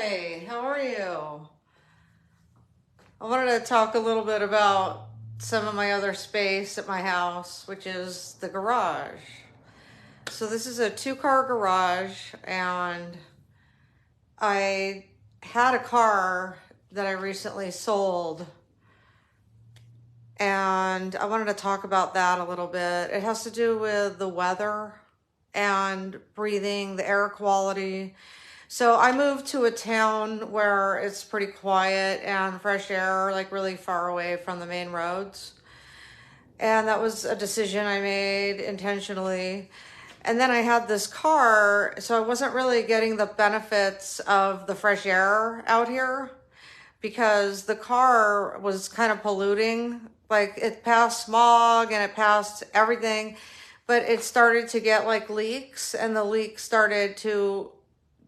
Hi, how are you? I wanted to talk a little bit about some of my other space at my house, which is the garage. So this is a two-car garage, and I had a car that I recently sold, and I wanted to talk about that a little bit. It has to do with the weather and breathing, the air quality. So I moved to a town where it's pretty quiet and fresh air, like really far away from the main roads. And that was a decision I made intentionally. And then I had this car, so I wasn't really getting the benefits of the fresh air out here because the car was kind of polluting. Like it passed smog and it passed everything, but it started to get like leaks, and the leaks started to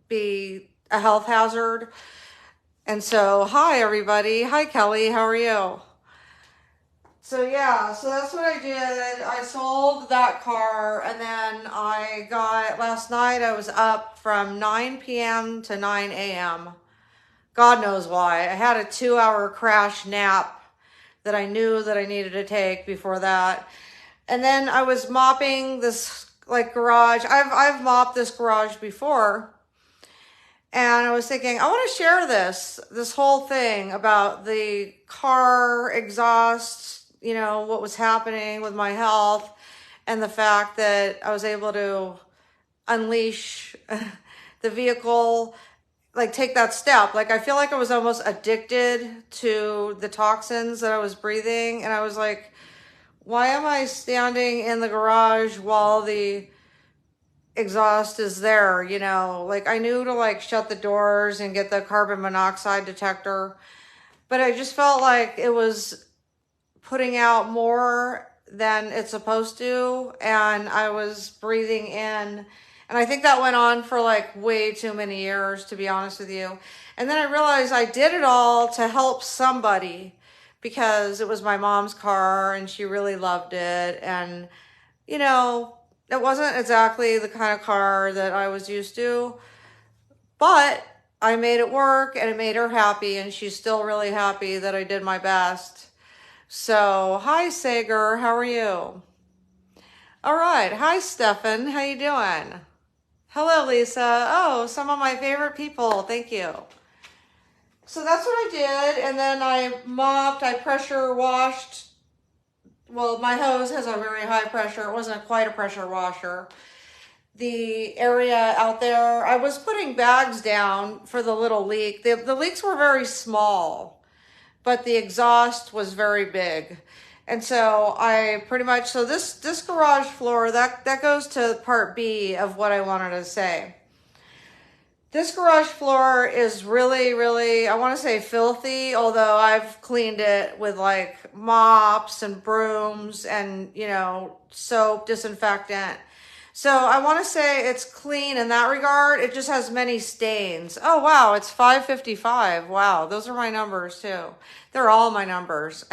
be a health hazard. And so, hi everybody. Hi Kelly, how are you? So yeah, so that's what I did. I sold that car, and then last night I was up from 9 p.m. to 9 a.m. God knows why. I had a 2-hour crash nap that I knew that I needed to take before that. And then I was mopping this like garage. I've mopped this garage before. And I was thinking, I want to share this whole thing about the car exhaust, what was happening with my health, and the fact that I was able to unleash the vehicle, like take that step. Like I feel like I was almost addicted to the toxins that I was breathing. And I was like, why am I standing in the garage while the exhaust is there? Like I knew to like shut the doors and get the carbon monoxide detector, but I just felt like it was putting out more than it's supposed to, and I was breathing in, and I think that went on for like way too many years, to be honest with you. And then I realized I did it all to help somebody because it was my mom's car and she really loved it, and it wasn't exactly the kind of car that I was used to, but I made it work and it made her happy, and she's still really happy that I did my best. So, hi Sager, how are you? All right, hi Stefan, how you doing? Hello Lisa. Oh, some of my favorite people, thank you. So that's what I did, and then I mopped, I pressure washed. Well, my hose has a very high pressure. It wasn't quite a pressure washer. The area out there, I was putting bags down for the little leak. The leaks were very small, but the exhaust was very big. And so so this garage floor, that goes to part B of what I wanted to say. This garage floor is really, really, I want to say filthy, although I've cleaned it with like mops and brooms and, soap, disinfectant. So I want to say it's clean in that regard. It just has many stains. Oh, wow, it's 5:55. Wow, those are my numbers too. They're all my numbers.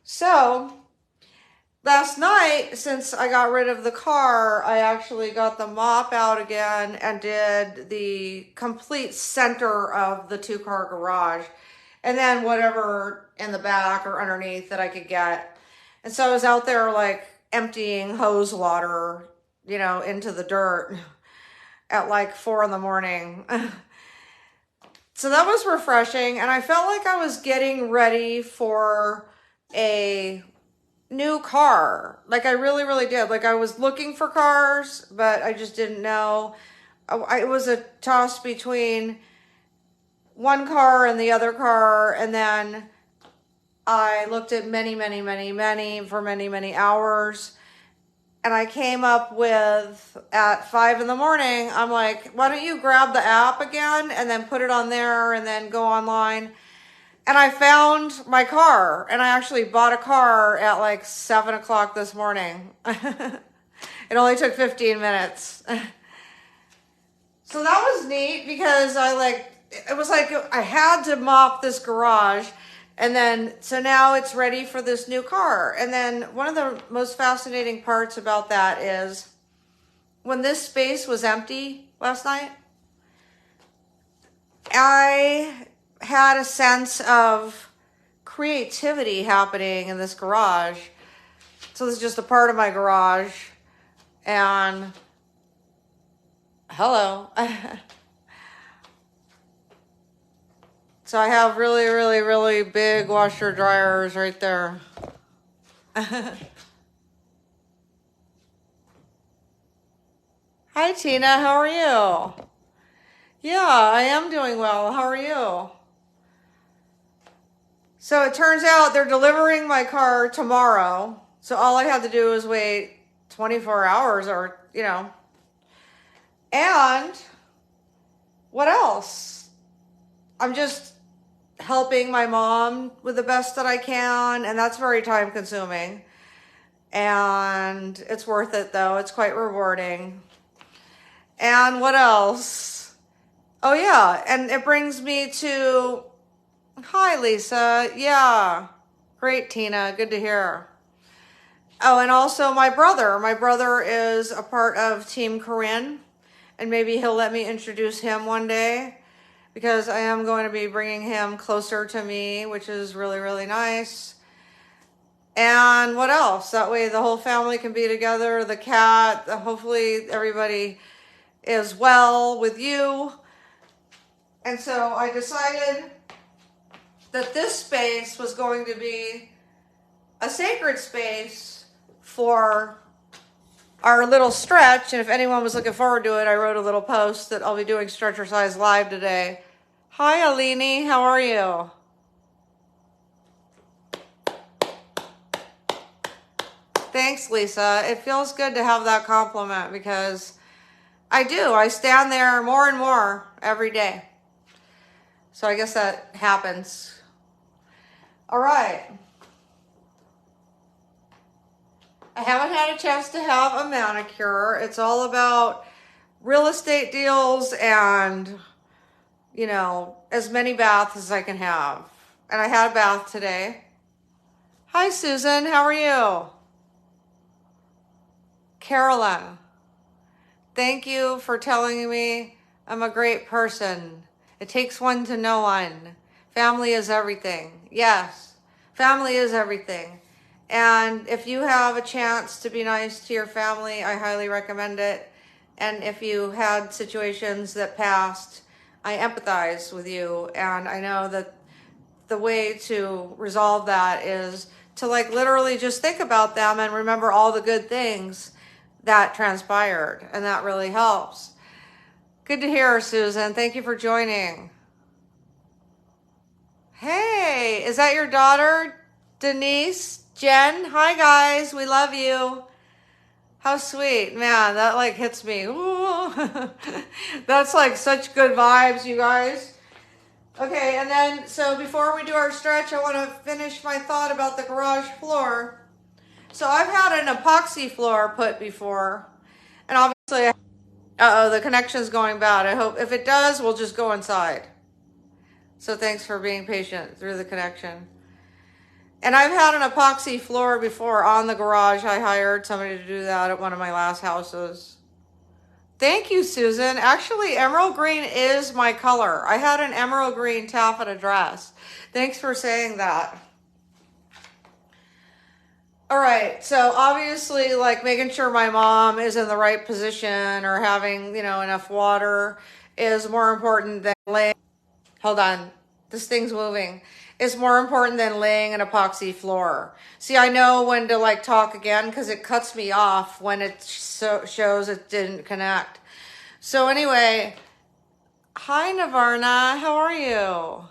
So last night, since I got rid of the car, I actually got the mop out again and did the complete center of the two-car garage, and then whatever in the back or underneath that I could get. And so I was out there like emptying hose water, into the dirt at like 4 a.m. So that was refreshing, and I felt like I was getting ready for a new car. Like I really, really did. Like I was looking for cars, but I just didn't know. It was a toss between one car and the other car. And then I looked at many, many, many, many for many, many hours. And I came up with, at 5 a.m, I'm like, why don't you grab the app again and then put it on there and then go online? And I found my car, and I actually bought a car at like 7 o'clock this morning. It only took 15 minutes. So that was neat because it was like I had to mop this garage, and then, so now it's ready for this new car. And then one of the most fascinating parts about that is when this space was empty last night, I had a sense of creativity happening in this garage. So this is just a part of my garage. And hello. So I have really, really, really big washer dryers right there. Hi, Tina. How are you? Yeah, I am doing well. How are you? So it turns out they're delivering my car tomorrow. So all I had to do was wait 24 hours or, And what else? I'm just helping my mom with the best that I can. And that's very time consuming. And it's worth it though. It's quite rewarding. And what else? Oh yeah. And it brings me to, hi Lisa. Yeah. Great, Tina. Good to hear. Oh, and also my brother. My brother is a part of Team Corin. And maybe he'll let me introduce him one day, because I am going to be bringing him closer to me, which is really, really nice. And what else? That way the whole family can be together. The cat, hopefully everybody is well with you. And so I decided that this space was going to be a sacred space for our little stretch. And if anyone was looking forward to it, I wrote a little post that I'll be doing Stretchercise live today. Hi, Alini. How are you? Thanks, Lisa. It feels good to have that compliment, because I do. I stand there more and more every day. So I guess that happens. All right. I haven't had a chance to have a manicure. It's all about real estate deals and, as many baths as I can have. And I had a bath today. Hi, Susan. How are you? Carolyn, thank you for telling me I'm a great person. It takes one to know one. Family is everything. Yes, family is everything. And if you have a chance to be nice to your family, I highly recommend it. And if you had situations that passed, I empathize with you. And I know that the way to resolve that is to literally just think about them and remember all the good things that transpired. And that really helps. Good to hear, Susan. Thank you for joining. Hey, is that your daughter, Denise? Jen? Hi, guys. We love you. How sweet. Man, that hits me. Ooh. That's such good vibes, you guys. Okay, and then, so before we do our stretch, I want to finish my thought about the garage floor. So I've had an epoxy floor put before, and obviously, uh-oh, the connection's going bad. I hope, if it does, we'll just go inside. So thanks for being patient through the connection. And I've had an epoxy floor before on the garage. I hired somebody to do that at one of my last houses. Thank you, Susan. Actually, emerald green is my color. I had an emerald green taffeta dress. Thanks for saying that. All right, so obviously, making sure my mom is in the right position or having, enough water is more important than laying. Hold on, this thing's moving. Is more important than laying an epoxy floor. See, I know when to talk again, because it cuts me off when it shows it didn't connect. So anyway, hi Navarna, how are you?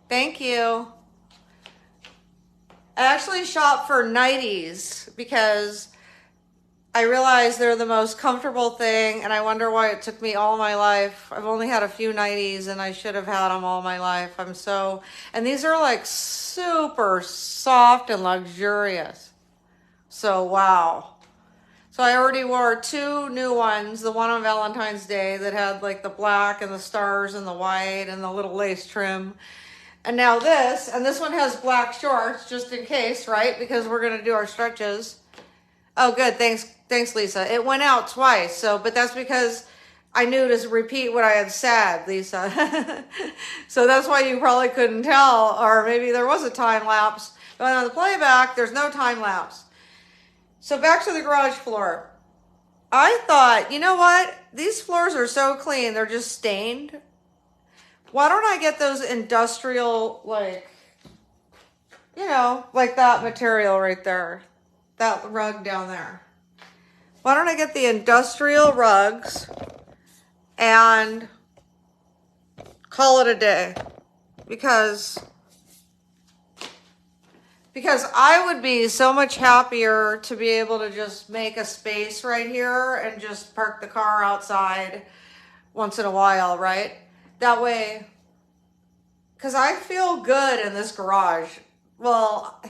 Thank you. I actually shop for nighties because I realize they're the most comfortable thing, and I wonder why it took me all my life. I've only had a few nighties, and I should have had them all my life. And these are super soft and luxurious. So, wow. So I already wore 2 new ones, the one on Valentine's Day that had the black and the stars and the white and the little lace trim. And now this, and this one has black shorts just in case, right? Because we're going to do our stretches. Oh, good. Thanks, Lisa. It went out twice. But that's because I knew to repeat what I had said, Lisa. So that's why you probably couldn't tell, or maybe there was a time lapse. But on the playback, there's no time lapse. So back to the garage floor. I thought, you know what? These floors are so clean, they're just stained. Why don't I get those industrial, like, you know, like that material right there, that rug down there. Why don't I get the industrial rugs and call it a day? Because I would be so much happier to be able to just make a space right here and just park the car outside once in a while, right? That way, because I feel good in this garage. Well,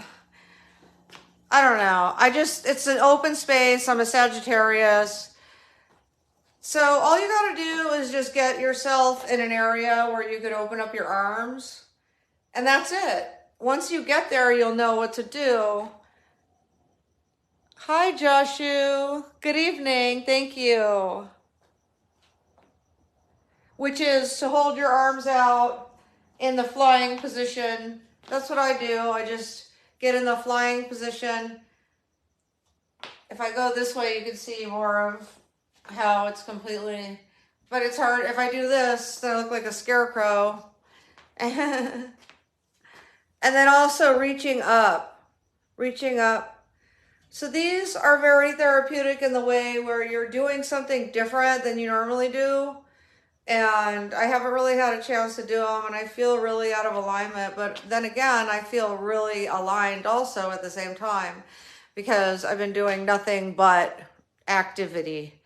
I don't know. It's an open space. I'm a Sagittarius. So all you got to do is just get yourself in an area where you could open up your arms. And that's it. Once you get there, you'll know what to do. Hi, Joshu. Good evening. Thank you. Which is to hold your arms out in the flying position. That's what I do. I just get in the flying position. If I go this way, you can see more of how it's completely, but it's hard. If I do this, then I look like a scarecrow. And then also reaching up. So these are very therapeutic in the way where you're doing something different than you normally do. And I haven't really had a chance to do them, and I feel really out of alignment. But then again, I feel really aligned also at the same time, because I've been doing nothing but activity,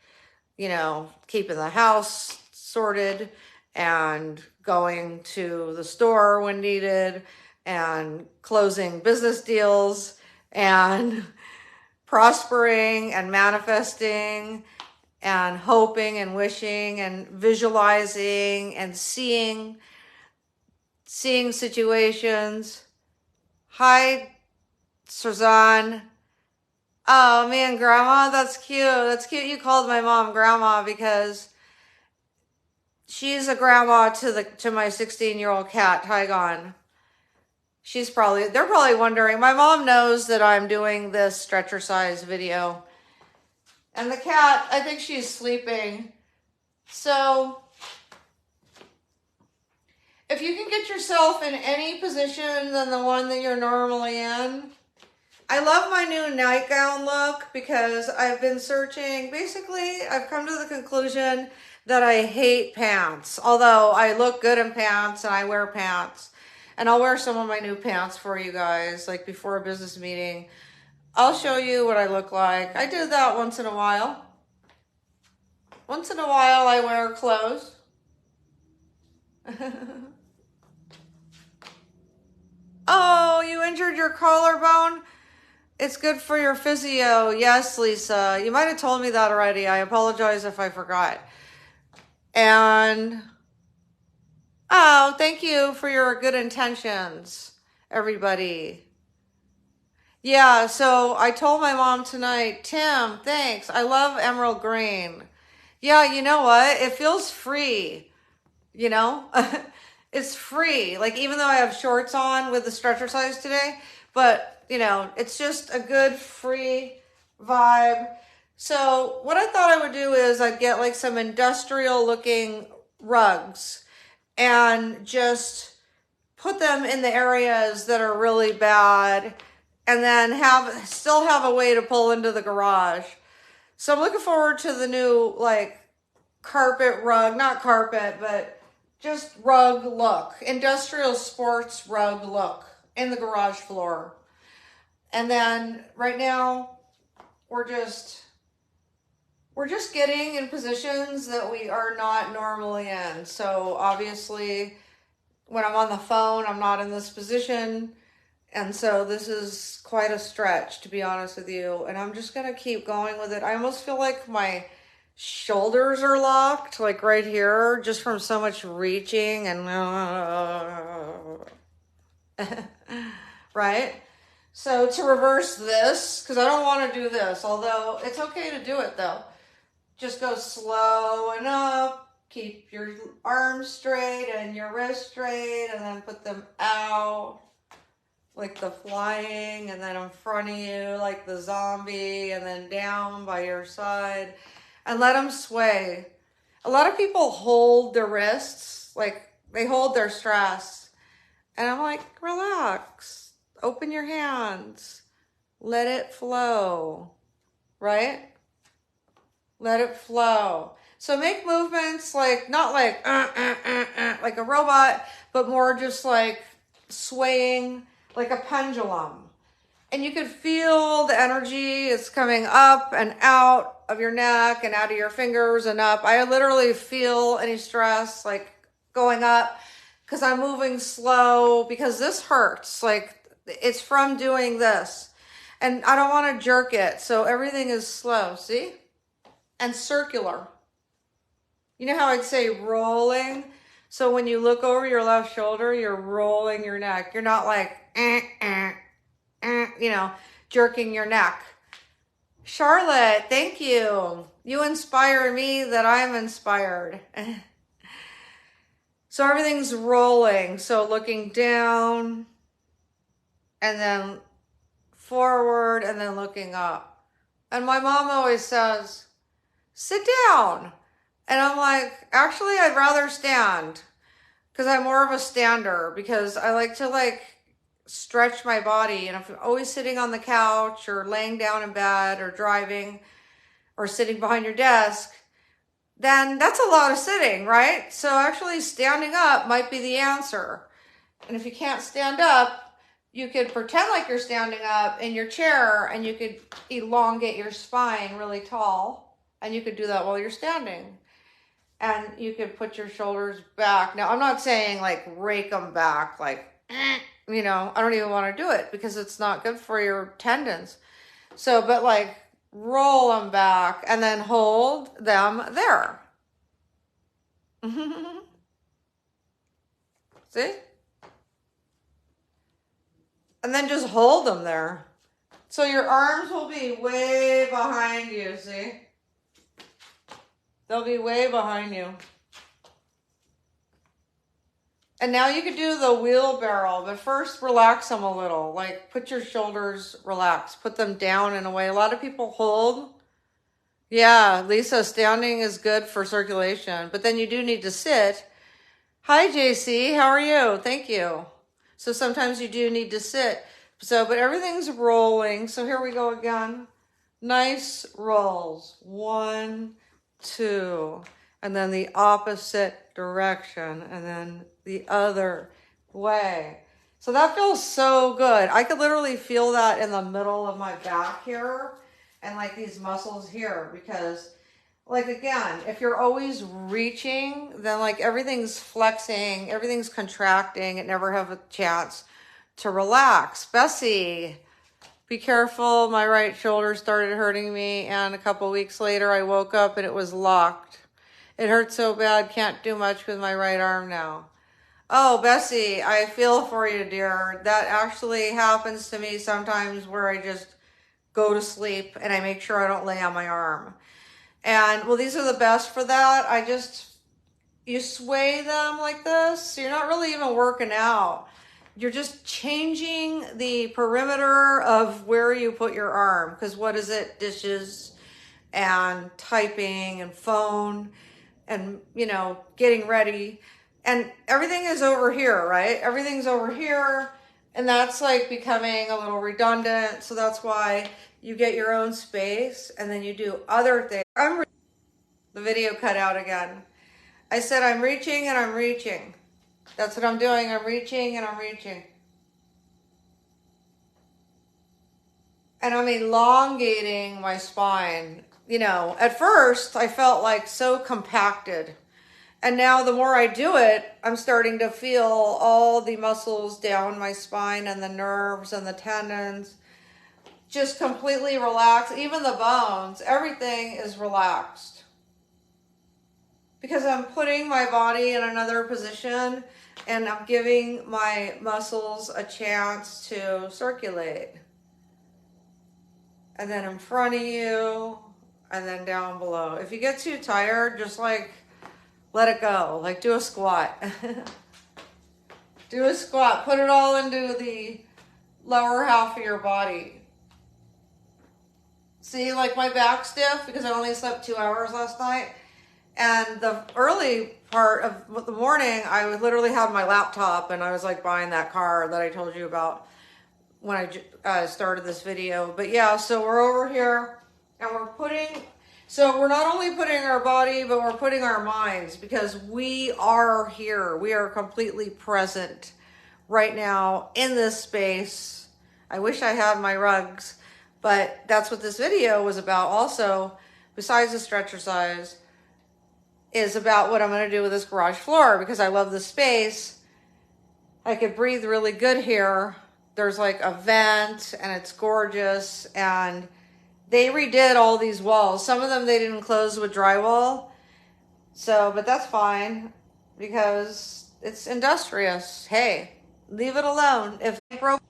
you know, keeping the house sorted and going to the store when needed and closing business deals and prospering and manifesting and hoping and wishing and visualizing and seeing situations. Hi, Suzanne. Oh man, Grandma, that's cute. That's cute you called my mom Grandma, because she's a grandma to my 16-year-old cat, Tygon. They're probably wondering. My mom knows that I'm doing this Stretchercise video. And the cat, I think she's sleeping. So if you can get yourself in any position than the one that you're normally in. I love my new nightgown look because I've been searching. Basically, I've come to the conclusion that I hate pants. Although I look good in pants and I wear pants. And I'll wear some of my new pants for you guys, like before a business meeting. I'll show you what I look like. I do that once in a while. Once in a while I wear clothes. Oh, you injured your collarbone? It's good for your physio. Yes, Lisa. You might have told me that already. I apologize if I forgot. And, oh, thank you for your good intentions, everybody. Yeah, so I told my mom tonight, Tim, thanks. I love emerald green. Yeah, you know what? It feels free, you know? It's free. Like, even though I have shorts on with the Stretchercise today, but you know, it's just a good free vibe. So what I thought I would do is I'd get like some industrial looking rugs and just put them in the areas that are really bad, and then still have a way to pull into the garage. So I'm looking forward to the new like carpet rug, not carpet, but just rug look, industrial sports rug look in the garage floor. And then right now we're just getting in positions that we are not normally in. So obviously when I'm on the phone, I'm not in this position. And so this is quite a stretch, to be honest with you. And I'm just going to keep going with it. I almost feel like my shoulders are locked, like right here, just from so much reaching and right? So to reverse this, because I don't want to do this, although it's okay to do it though. just go slow and up. Keep your arms straight and your wrists straight, and then put them out like the flying, and then in front of you like the zombie, and then down by your side, and let them sway. A lot of people hold their wrists, like they hold their stress, and I'm like, relax, open your hands, let it flow, right? Let it flow. So make movements like, not like like a robot, but more just like swaying like a pendulum. And you could feel the energy is coming up and out of your neck and out of your fingers and up. I literally feel any stress like going up because I'm moving slow, because this hurts. Like it's from doing this. And I don't want to jerk it. So everything is slow, see? And circular. You know how I'd say rolling? So when you look over your left shoulder, you're rolling your neck. You're not like, you know, jerking your neck. Charlotte, thank you. You inspire me that I'm inspired. So everything's rolling. So looking down and then forward and then looking up. And my mom always says, sit down. And I'm like, actually, I'd rather stand, because I'm more of a stander, because I like to like stretch my body. And if I'm always sitting on the couch or laying down in bed or driving or sitting behind your desk, then that's a lot of sitting, right? So actually standing up might be the answer. And if you can't stand up, you could pretend like you're standing up in your chair, and you could elongate your spine really tall, and you could do that while you're standing. And you could put your shoulders back. Now, I'm not saying like rake them back, like, you know, I don't even want to do it because it's not good for your tendons. So, but like roll them back and then hold them there. See? And then just hold them there. So your arms will be way behind you, see? They'll be way behind you. And now you could do the wheelbarrow, but first relax them a little. Like put your shoulders relaxed, put them down in a way. A lot of people hold. Yeah, Lisa, standing is good for circulation, but then you do need to sit. Hi, JC, how are you? Thank you. So sometimes you do need to sit. So, but everything's rolling. So here we go again. Nice rolls. 1, 2, and then the opposite direction, and then the other way. So that feels so good. I could literally feel that in the middle of my back here and like these muscles here, because like, again, if you're always reaching, then like everything's flexing, everything's contracting, it never have a chance to relax. Bessie, be careful. My right shoulder started hurting me, and a couple weeks later I woke up and it was locked. It hurt so bad, can't do much with my right arm now. Oh, Bessie, I feel for you, dear. That actually happens to me sometimes, where I just go to sleep and I make sure I don't lay on my arm. And well, these are the best for that. You sway them like this. So you're not really even working out. You're just changing the perimeter of where you put your arm. Because what is it? Dishes and typing and phone and, you know, getting ready. And everything is over here, right? Everything's over here. And that's like becoming a little redundant. So that's why you get your own space and then you do other things. The video cut out again. I said I'm reaching and I'm reaching. That's what I'm doing. I'm reaching and I'm reaching. And I'm elongating my spine. You know, at first I felt like so compacted. And now the more I do it, I'm starting to feel all the muscles down my spine and the nerves and the tendons just completely relaxed. Even the bones, everything is relaxed. Because I'm putting my body in another position and I'm giving my muscles a chance to circulate. And then in front of you, and then down below. If you get too tired, just like let it go. Like do a squat. Do a squat. Put it all into the lower half of your body. See, like my back's stiff because I only slept 2 hours last night. And the early part of the morning, I literally had my laptop and I was like buying that car that I told you about when I started this video. But yeah, so we're over here and we're not only putting our body, but we're putting our minds, because we are here. We are completely present right now in this space. I wish I had my rugs, but that's what this video was about also, besides the Stretchercise, is about what I'm going to do with this garage floor, because I love the space. I could breathe really good here. There's like a vent and it's gorgeous, and they redid all these walls. Some of them they didn't close with drywall. So, but that's fine because it's industrious. Hey, leave it alone. If it broke,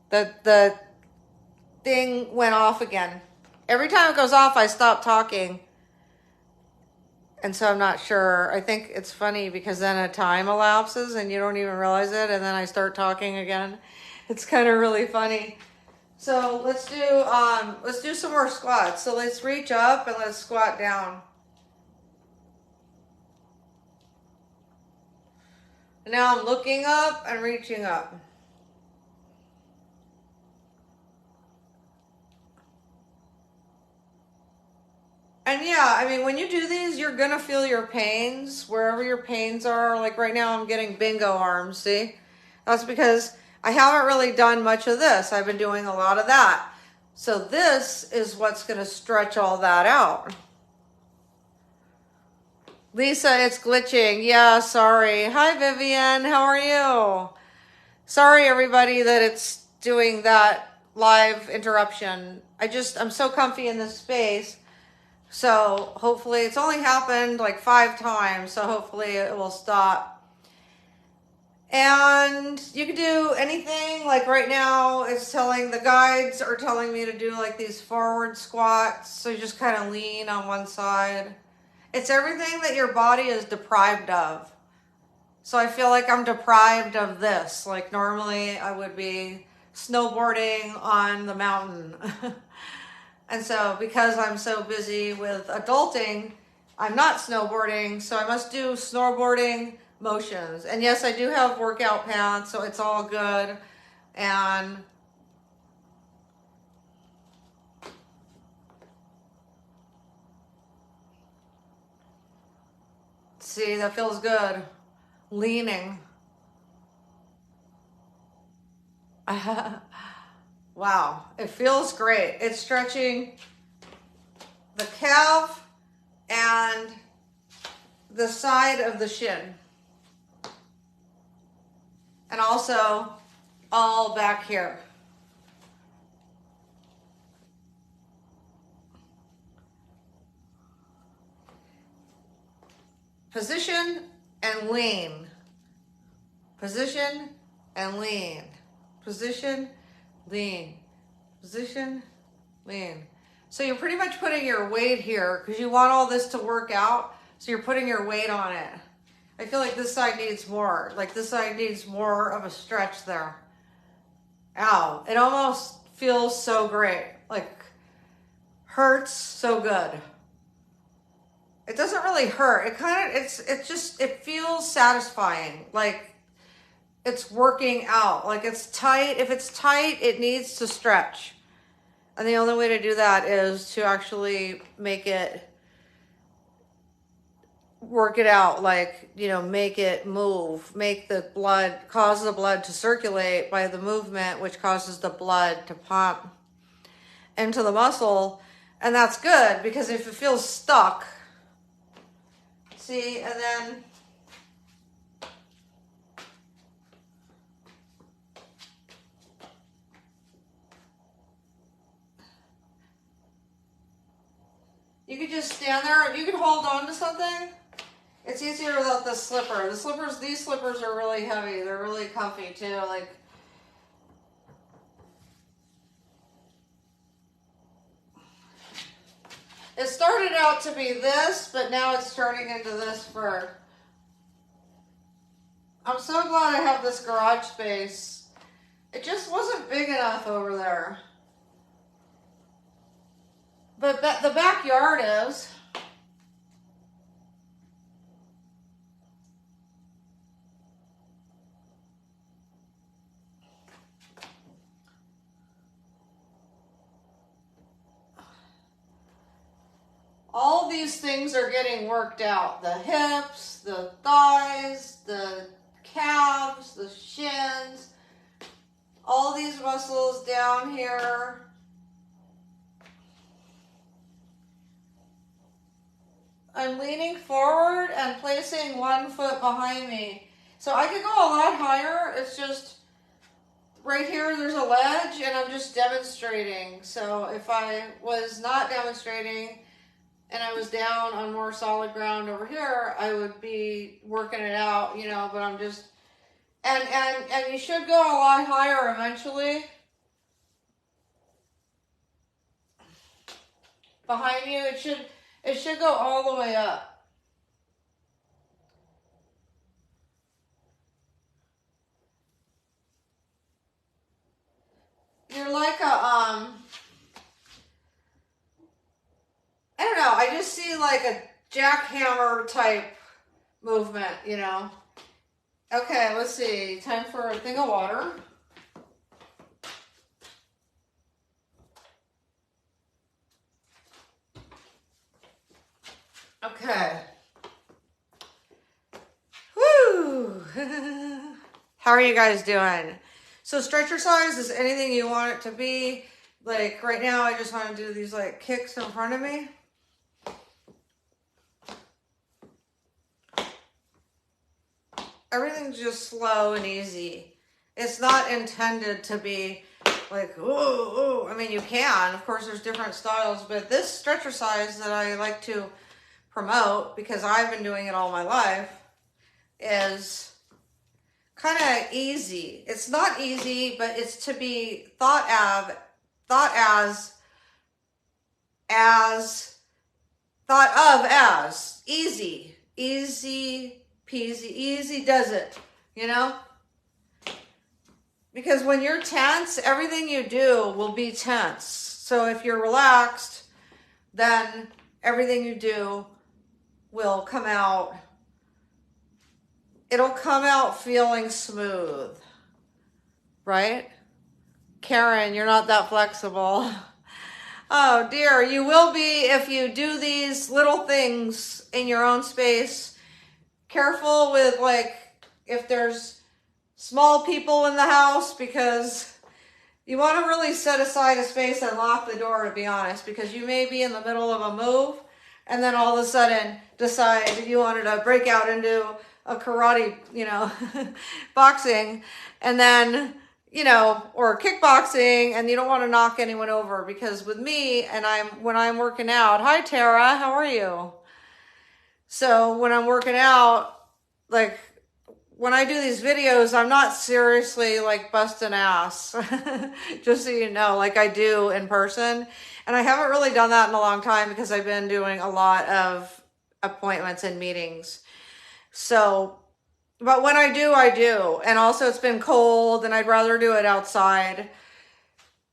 the thing went off again. Every time it goes off, I stop talking. And so I'm not sure. I think it's funny because then a time elapses and you don't even realize it. And then I start talking again. It's kind of really funny. So let's do some more squats. So let's reach up and let's squat down. And now I'm looking up and reaching up. And yeah, I mean, when you do these, you're gonna feel your pains, wherever your pains are. Like right now, I'm getting bingo arms, see? That's because I haven't really done much of this. I've been doing a lot of that. So this is what's gonna stretch all that out. Lisa, it's glitching. Yeah, sorry. Hi, Vivian, how are you? Sorry, everybody, that it's doing that live interruption. I'm so comfy in this space. So hopefully, it's only happened like 5 times, so hopefully it will stop. And you can do anything. Like right now, the guides are telling me to do like these forward squats. So you just kind of lean on one side. It's everything that your body is deprived of. So I feel like I'm deprived of this. Like normally I would be snowboarding on the mountain. And so because I'm so busy with adulting, I'm not snowboarding, so I must do snowboarding motions. And yes, I do have workout pants, so it's all good. And see, that feels good. Leaning. Wow, it feels great. It's stretching the calf and the side of the shin. And also all back here. Position and lean. Position and lean. Position, lean. Position, lean. So you're pretty much putting your weight here because you want all this to work out. So you're putting your weight on it. I feel like this side needs more. Like this side needs more of a stretch there. Ow. It almost feels so great. Like hurts so good. It doesn't really hurt. It feels satisfying. Like it's working out. Like it's tight. If it's tight, it needs to stretch. And the only way to do that is to actually work it out, like, make it move, cause the blood to circulate by the movement, which causes the blood to pump into the muscle. And that's good because if it feels stuck, see, and then you could just stand there. You can hold on to something. It's easier without the slipper. These slippers are really heavy. They're really comfy too. Like, It started out to be this, but now it's turning into this for... I'm so glad I have this garage space. It just wasn't big enough over there. But the backyard is. All these things are getting worked out. The hips, the thighs, the calves, the shins, all these muscles down here. I'm leaning forward and placing one foot behind me. So I could go a lot higher. It's just right here there's a ledge and I'm just demonstrating. So if I was not demonstrating and I was down on more solid ground over here, I would be working it out, you know, but I'm just, and you should go a lot higher eventually. Behind you, it should go all the way up. You're like a, I don't know, I just see like a jackhammer type movement, you know. Okay, let's see. Time for a thing of water. Okay. Woo! How are you guys doing? So Stretchercise is anything you want it to be. Like right now, I just want to do these like kicks in front of me. Everything's just slow and easy. It's not intended to be like, ooh. I mean, you can. Of course, there's different styles, but this Stretchercise that I like to promote, because I've been doing it all my life, is kind of easy. It's not easy, but it's to be thought of as easy peasy, easy does it, you know? Because when you're tense, everything you do will be tense. So if you're relaxed, then everything you do will come out, it'll come out feeling smooth, right? Karen, you're not that flexible. Oh dear, you will be if you do these little things in your own space. Careful with like, if there's small people in the house, because you want to really set aside a space and lock the door, to be honest, because you may be in the middle of a move and then all of a sudden decide you wanted to break out into a karate, you know, boxing, and then, you know, or kickboxing, and you don't want to knock anyone over. Because with me, and when I'm working out, hi Tara, how are you? So when I'm working out, like when I do these videos, I'm not seriously like busting ass, just so you know, like I do in person. And I haven't really done that in a long time because I've been doing a lot of appointments and meetings. So, but when I do, I do. And also it's been cold and I'd rather do it outside.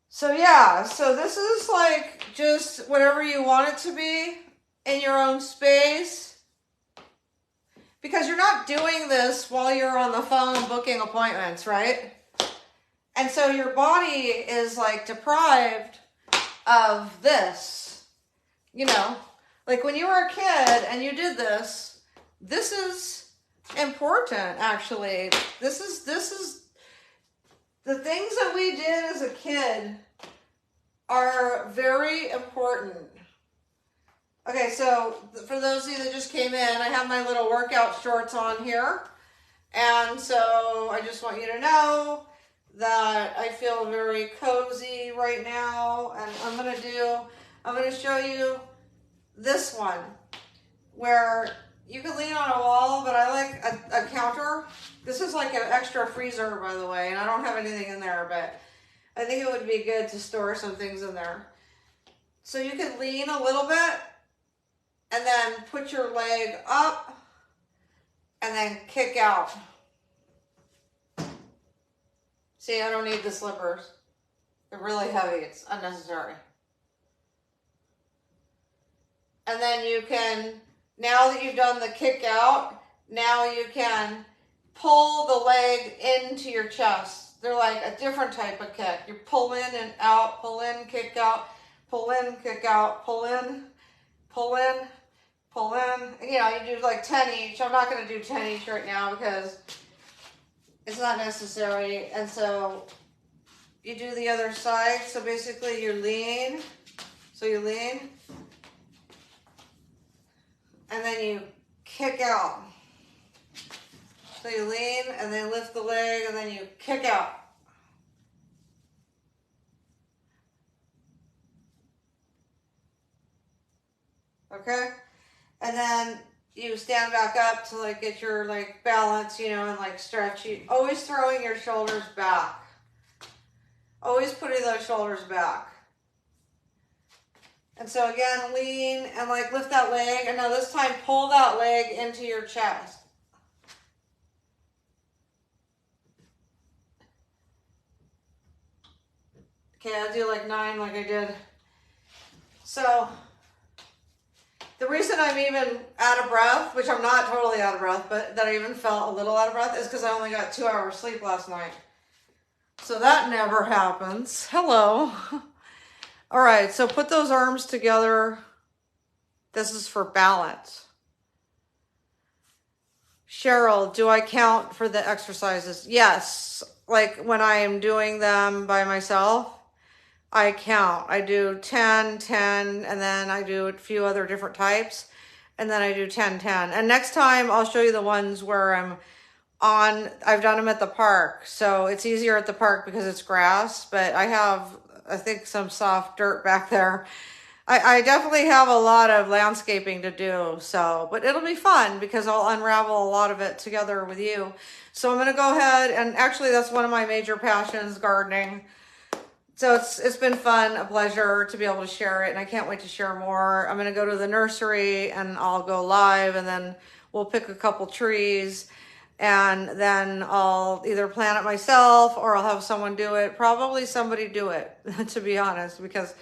So yeah, so this is like just whatever you want it to be in your own space. Because you're not doing this while you're on the phone booking appointments, right? And so your body is like deprived of this, you know, like when you were a kid and you did this, this is important, actually. This is the things that we did as a kid are very important. Okay, so for those of you that just came in, I have my little workout shorts on here. And so I just want you to know that I feel very cozy right now. And I'm going to show you this one where you can lean on a wall, but I like a counter. This is like an extra freezer, by the way, and I don't have anything in there, but I think it would be good to store some things in there. So you can lean a little bit and then put your leg up and then kick out. See, I don't need the slippers. They're really heavy. It's unnecessary. And then you can, now that you've done the kick out, now you can pull the leg into your chest. They're like a different type of kick. You pull in and out, pull in, kick out, pull in, kick out, pull in, pull in, pull in. You know, you do like 10 each. I'm not going to do 10 each right now because it's not necessary. And so you do the other side. So basically you lean. So you lean. And then you kick out. So you lean and then lift the leg and then you kick out. Okay? And then you stand back up to like get your like balance, you know, and like stretch. You always throwing your shoulders back. Always putting those shoulders back. And so again, lean and like lift that leg. And now this time, pull that leg into your chest. Okay, I'll do like 9 like I did. So the reason I'm even out of breath, which I'm not totally out of breath, but that I even felt a little out of breath is because I only got 2 hours sleep last night. So that never happens. Hello. All right, so put those arms together. This is for balance. Cheryl, do I count for the exercises? Yes, like when I am doing them by myself, I count. I do 10, 10, and then I do a few other different types, and then I do 10, 10. And next time I'll show you the ones where I've done them at the park. So it's easier at the park because it's grass, but I have, I think, some soft dirt back there. I definitely have a lot of landscaping to do, so, but it'll be fun because I'll unravel a lot of it together with you. So I'm going to go ahead, and actually that's one of my major passions, gardening. So it's been fun, a pleasure to be able to share it, and I can't wait to share more. I'm going to go to the nursery and I'll go live, and then we'll pick a couple trees, and then I'll either plant it myself or I'll have someone do it. Probably somebody do it, to be honest, because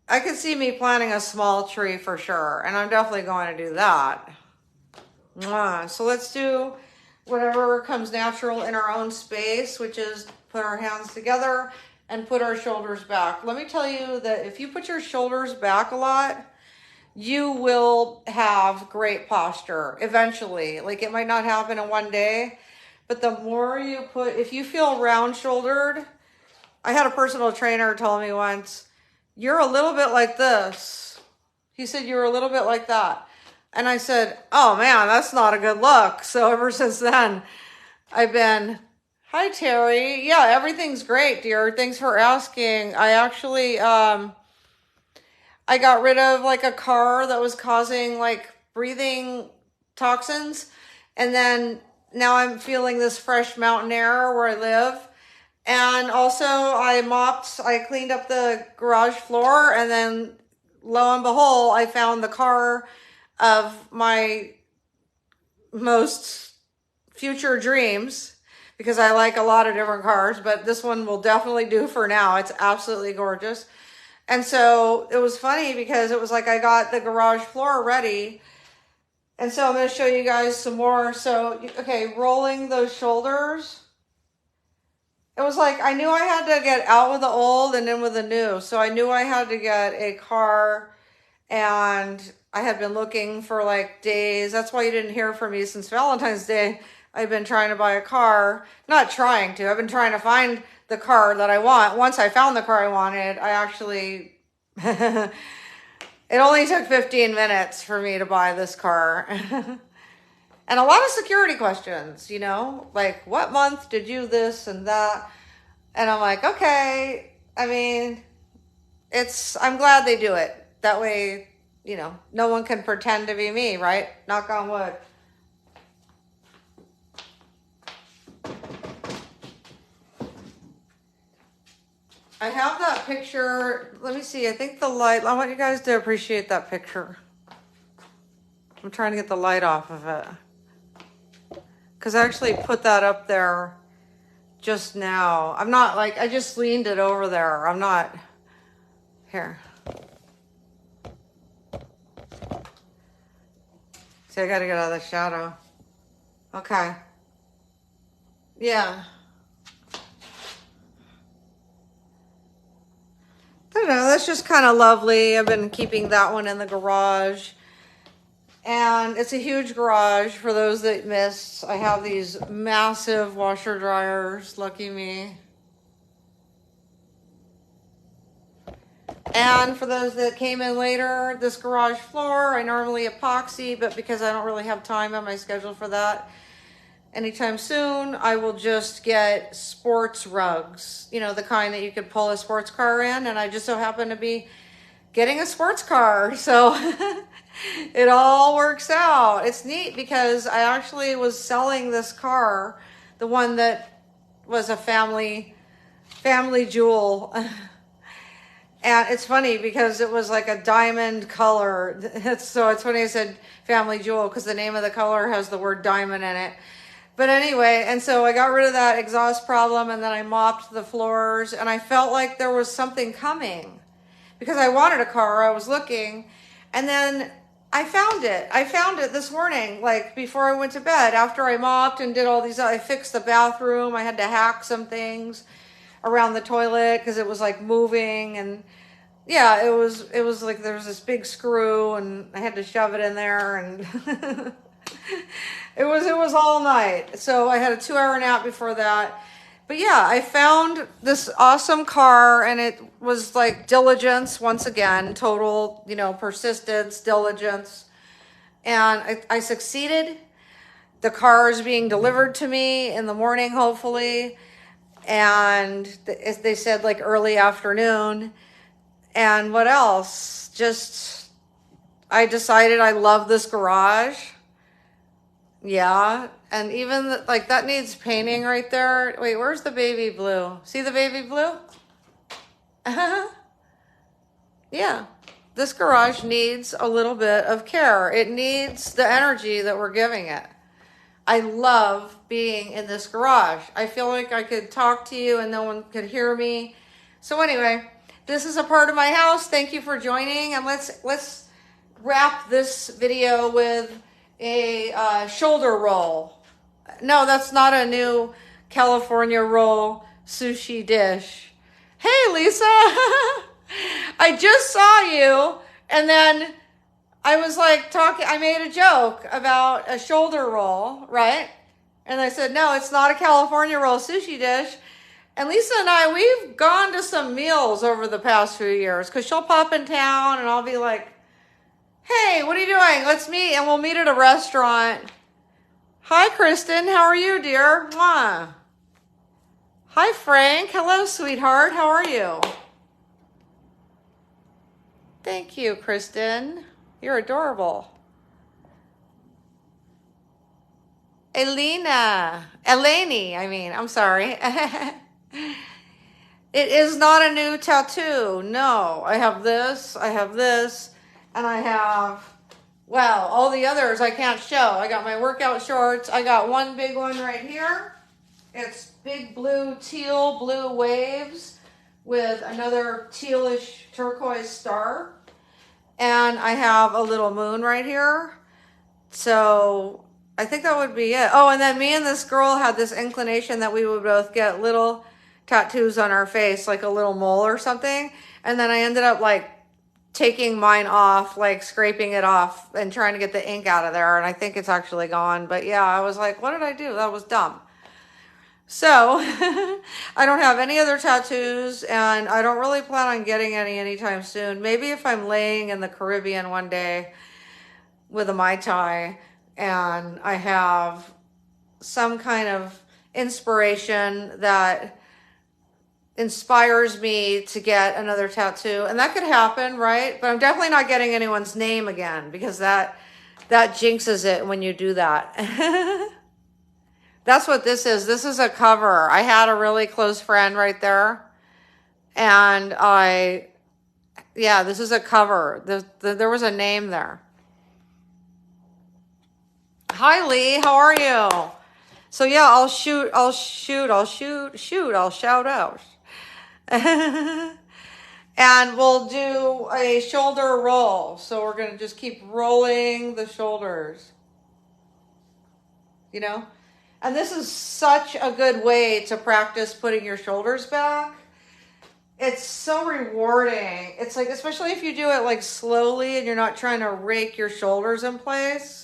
I could see me planting a small tree for sure, and I'm definitely going to do that. So let's do whatever comes natural in our own space, which is put our hands together and put our shoulders back. Let me tell you that if you put your shoulders back a lot, you will have great posture eventually. Like, it might not happen in one day, but the more you put, if you feel round shouldered, I had a personal trainer tell me once, you're a little bit like this. He said, you're a little bit like that. And I said, oh man, that's not a good look. So ever since then, I've been, hi Terry. Yeah, everything's great, dear. Thanks for asking. I actually, I got rid of like a car that was causing like breathing toxins. And then now I'm feeling this fresh mountain air where I live. And also I cleaned up the garage floor, and then lo and behold, I found the car of my most future dreams, because I like a lot of different cars, but this one will definitely do for now. It's absolutely gorgeous. And so it was funny because it was like I got the garage floor ready. And so I'm going to show you guys some more. So, okay, rolling those shoulders. It was like I knew I had to get out with the old and in with the new. So I knew I had to get a car, and I had been looking for like days. That's why you didn't hear from me since Valentine's Day. I've been trying to buy a car. Not trying to. I've been trying to find the car that I want. Once I found the car I wanted, I actually... it only took 15 minutes for me to buy this car. And a lot of security questions, you know, like what month did you this and that? And I'm like, okay, I mean, I'm glad they do it. That way, you know, no one can pretend to be me, right? Knock on wood. I have that picture. Let me see. I think the light, I want you guys to appreciate that picture. I'm trying to get the light off of it. Because I actually put that up there just now. I'm not like, I just leaned it over there. I'm not, here. See, I gotta get out of the shadow. Okay. Yeah. I don't know, that's just kind of lovely. I've been keeping that one in the garage. And it's a huge garage for those that missed. I have these massive washer dryers, lucky me. And for those that came in later, this garage floor, I normally epoxy, but because I don't really have time on my schedule for that anytime soon, I will just get sports rugs, you know, the kind that you could pull a sports car in. And I just so happen to be getting a sports car. So it all works out. It's neat because I actually was selling this car, the one that was a family jewel. And it's funny because it was like a diamond color. So it's funny I said family jewel because the name of the color has the word diamond in it. But anyway, and so I got rid of that exhaust problem, and then I mopped the floors, and I felt like there was something coming because I wanted a car. I was looking, and then I found it. I found it this morning, like before I went to bed. After I mopped and did all these, I fixed the bathroom. I had to hack some things around the toilet because it was like moving, and yeah, it was like there was this big screw, and I had to shove it in there, and it was all night. So I had a 2-hour nap before that. But yeah, I found this awesome car, and it was like diligence once again, total, you know, persistence, diligence. And I succeeded. The car is being delivered to me in the morning, hopefully. And they said like early afternoon. And what else? Just, I decided I love this garage. Yeah. And even like that needs painting right there. Wait, where's the baby blue? See the baby blue? Yeah. This garage needs a little bit of care. It needs the energy that we're giving it. I love being in this garage. I feel like I could talk to you and no one could hear me. So anyway, this is a part of my house. Thank you for joining. And let's wrap this video with a shoulder roll. No, that's not a new California roll sushi dish. Hey, Lisa. I just saw you, and then I was like talking, I made a joke about a shoulder roll, right? And I said, no, it's not a California roll sushi dish. And Lisa and I, we've gone to some meals over the past few years because she'll pop in town and I'll be like, hey, what are you doing? Let's meet. And we'll meet at a restaurant. Hi, Kristen. How are you, dear? Mwah. Hi, Frank. Hello, sweetheart. How are you? Thank you, Kristen. You're adorable. Eleni, I'm sorry. It is not a new tattoo. No, I have this, and I have, well, all the others I can't show. I got my workout shorts. I got one big one right here. It's big blue, teal blue waves with another tealish turquoise star. And I have a little moon right here. So I think that would be it. Oh, and then me and this girl had this inclination that we would both get little tattoos on our face, like a little mole or something. And then I ended up like taking mine off, like scraping it off and trying to get the ink out of there. And I think it's actually gone. But yeah, I was like, what did I do? That was dumb. So I don't have any other tattoos, and I don't really plan on getting any anytime soon. Maybe if I'm laying in the Caribbean one day with a Mai Tai and I have some kind of inspiration that inspires me to get another tattoo, and that could happen, right? But I'm definitely not getting anyone's name again because that jinxes it when you do that. That's what this is. This is a cover. I had a really close friend right there. And yeah, this is a cover. There was a name there. Hi, Lee. How are you? So yeah, I'll shout out. And we'll do a shoulder roll. So we're going to just keep rolling the shoulders, you know? And this is such a good way to practice putting your shoulders back. It's so rewarding. It's like, especially if you do it like slowly and you're not trying to rake your shoulders in place.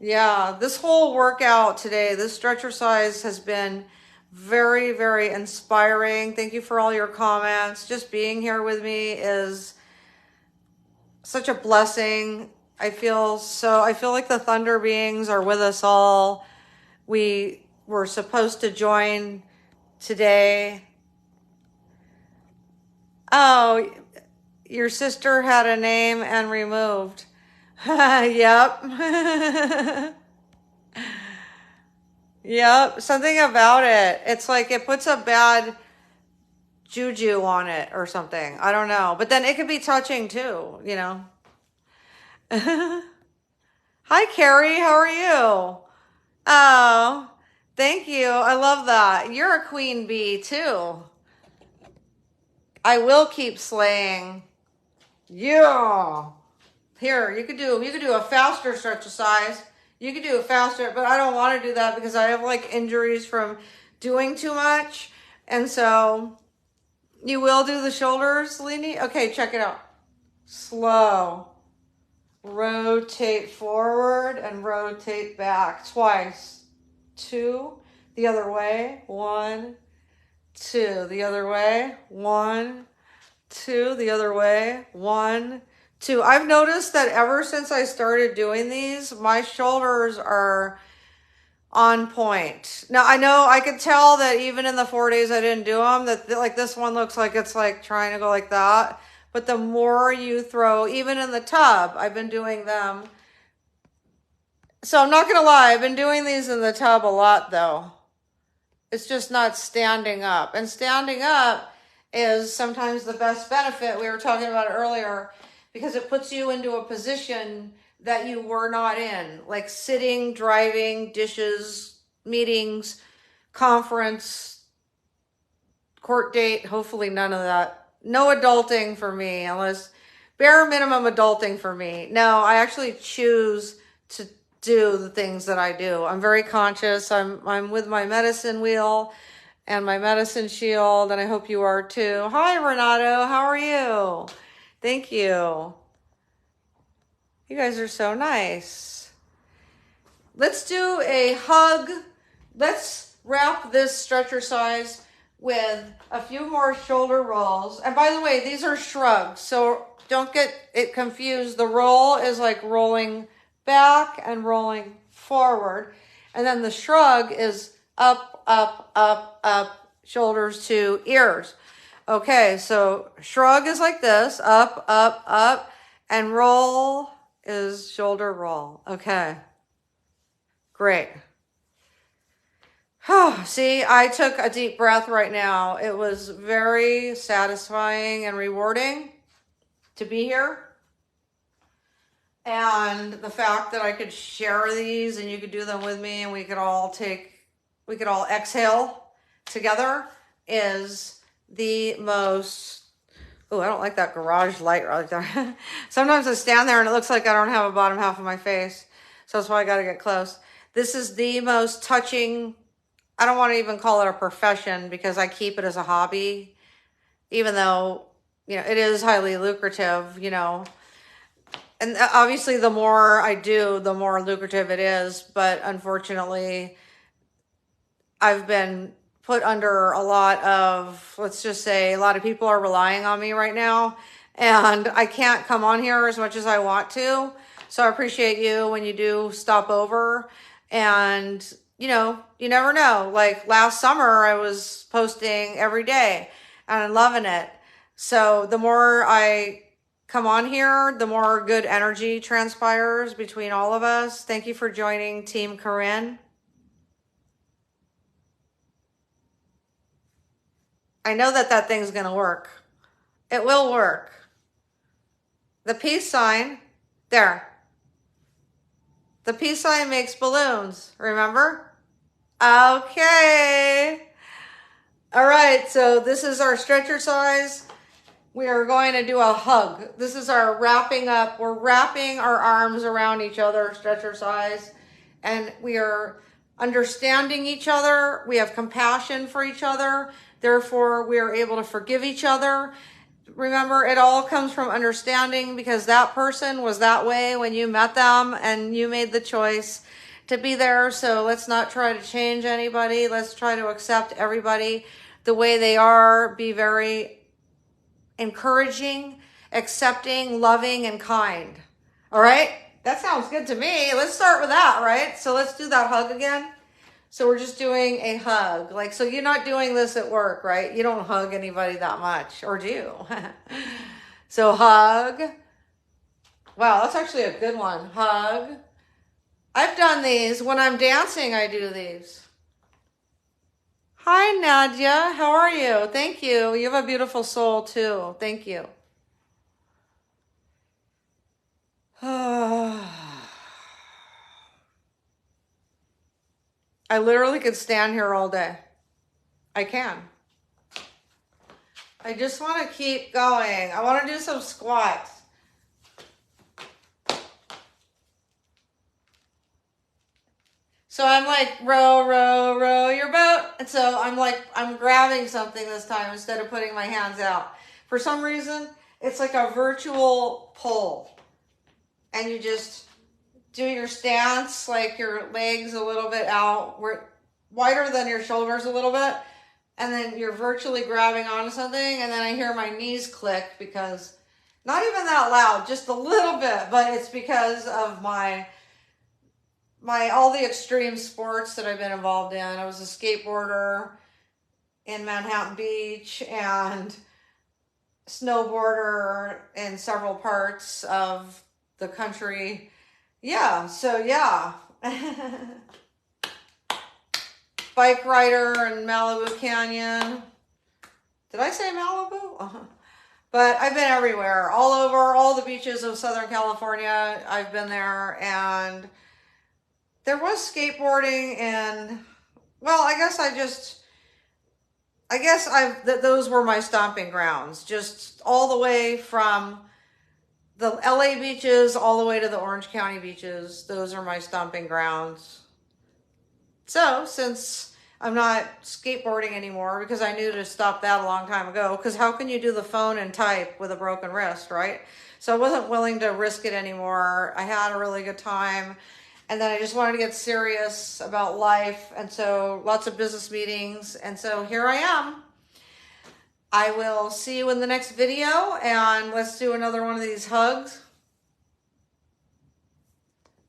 Yeah, this whole workout today, this Stretchercise has been very, very inspiring. Thank you for all your comments. Just being here with me is such a blessing. I feel like the Thunder Beings are with us all. We were supposed to join today. Oh, your sister had a name and removed. Yep. Yep. Something about it. It's like it puts a bad juju on it or something. I don't know. But then it could be touching too, you know. Hi, Carrie. How are you? Oh, thank you. I love that. You're a queen bee too. I will keep slaying. Yeah. Here, you could do a faster Stretchercise. You could do it faster, but I don't want to do that because I have like injuries from doing too much. And so you will do the shoulders, Leni? Okay, check it out. Slow. Rotate forward and rotate back twice. 2, the other way. 1, 2, the other way. 1, 2, the other way. 1, 2. I've noticed that ever since I started doing these, my shoulders are on point. Now, I know I could tell that even in the 4 days I didn't do them, that like this one looks like it's like trying to go like that. But the more you throw, even in the tub, I've been doing them. So I'm not going to lie, I've been doing these in the tub a lot though. It's just not standing up. And standing up is sometimes the best benefit. We were talking about it earlier because it puts you into a position that you were not in, like sitting, driving, dishes, meetings, conference, court date. Hopefully none of that. No adulting for me, unless bare minimum adulting for me. No, I actually choose to do the things that I do. I'm very conscious. I'm with my medicine wheel and my medicine shield, and I hope you are too. Hi, Renato. How are you? Thank you. You guys are so nice. Let's do a hug. Let's wrap this Stretchercise with a few more shoulder rolls. And by the way, these are shrugs, so don't get it confused. The roll is like rolling back and rolling forward. And then the shrug is up, up, up, up, shoulders to ears. Okay, so shrug is like this, up, up, up, and roll is shoulder roll. Okay, great. See, I took a deep breath right now. It was very satisfying and rewarding to be here. And the fact that I could share these and you could do them with me and we could all exhale together is the most, oh, I don't like that garage light right there. Sometimes I stand there and it looks like I don't have a bottom half of my face. So that's why I got to get close. This is the most touching. I don't want to even call it a profession because I keep it as a hobby, even though, you know, it is highly lucrative, you know, and obviously the more I do, the more lucrative it is. But unfortunately, I've been put under a lot of, let's just say a lot of people are relying on me right now and I can't come on here as much as I want to. So I appreciate you when you do stop over. And you know, you never know. Like last summer, I was posting every day and I'm loving it. So the more I come on here, the more good energy transpires between all of us. Thank you for joining Team Corin. I know that thing's going to work. It will work. The peace sign, there. The peace sign makes balloons, remember? Okay. All right, so this is our Stretchercise. We are going to do a hug. This is our wrapping up. We're wrapping our arms around each other, Stretchercise, and we are understanding each other. We have compassion for each other. Therefore, we are able to forgive each other. Remember, it all comes from understanding, because that person was that way when you met them and you made the choice to be there. So let's not try to change anybody. Let's try to accept everybody the way they are. Be very encouraging, accepting, loving, and kind. All right? That sounds good to me. Let's start with that, right? So let's do that hug again. So we're just doing a hug. Like, so you're not doing this at work, right? You don't hug anybody that much, or do you? So hug. Wow, that's actually a good one. Hug. I've done these. When I'm dancing, I do these. Hi, Nadia. How are you? Thank you. You have a beautiful soul, too. Thank you. I literally could stand here all day. I can. I just want to keep going. I want to do some squats. So I'm like, row, row, row your boat. And so I'm grabbing something this time instead of putting my hands out. For some reason, it's like a virtual pull. And you just do your stance, like your legs a little bit out, wider than your shoulders a little bit. And then you're virtually grabbing onto something. And then I hear my knees click, because not even that loud, just a little bit. But it's because of my all the extreme sports that I've been involved in. I was a skateboarder in Manhattan Beach and snowboarder in several parts of the country. Yeah, so yeah. Bike rider in Malibu Canyon. Did I say Malibu? But I've been everywhere, all over, all the beaches of Southern California. I've been there, and there was skateboarding in, well, those were my stomping grounds, just all the way from the LA beaches all the way to the Orange County beaches. Those are my stomping grounds. So since I'm not skateboarding anymore, because I knew to stop that a long time ago, because how can you do the phone and type with a broken wrist, right? So I wasn't willing to risk it anymore. I had a really good time. And then I just wanted to get serious about life. And so lots of business meetings. And so here I am. I will see you in the next video, and let's do another one of these hugs.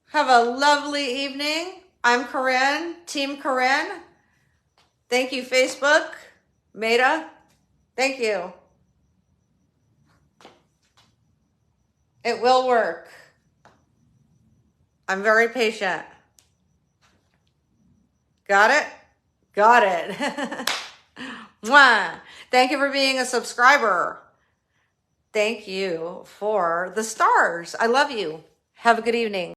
Have a lovely evening. I'm Corin, Team Corin. Thank you, Facebook, Meta. Thank you. It will work. I'm very patient. Got it? Got it. Mwah. Thank you for being a subscriber. Thank you for the stars. I love you. Have a good evening.